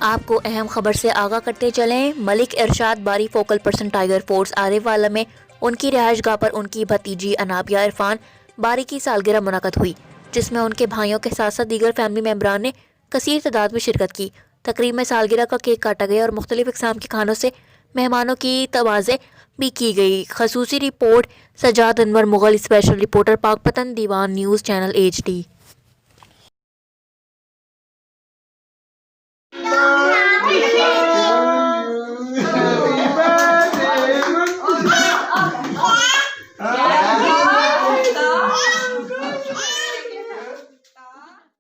आपको अहम खबर से आगाह करते चलें। मलिक इरशाद बारी focal person tiger force Arifwala में उनकी रिहाइशगाह पर उनकी भतीजी अनाबिया इरफान बारी की सालगिरह मुनक़द हुई, जिसमें उनके भाइयों के साथ साथ दीगर फैमिली मेम्बरान ने कसीर तादाद में शिरकत की। तकरीब में सालगिरह का केक काटा गया और मुख्तलिफ इक़साम के खानों से मेहमानों की तवाज़े भी की गई। खसूसी report Sajjad Anwar Mughal, special reporter Pakpattan Dewan news channel HD।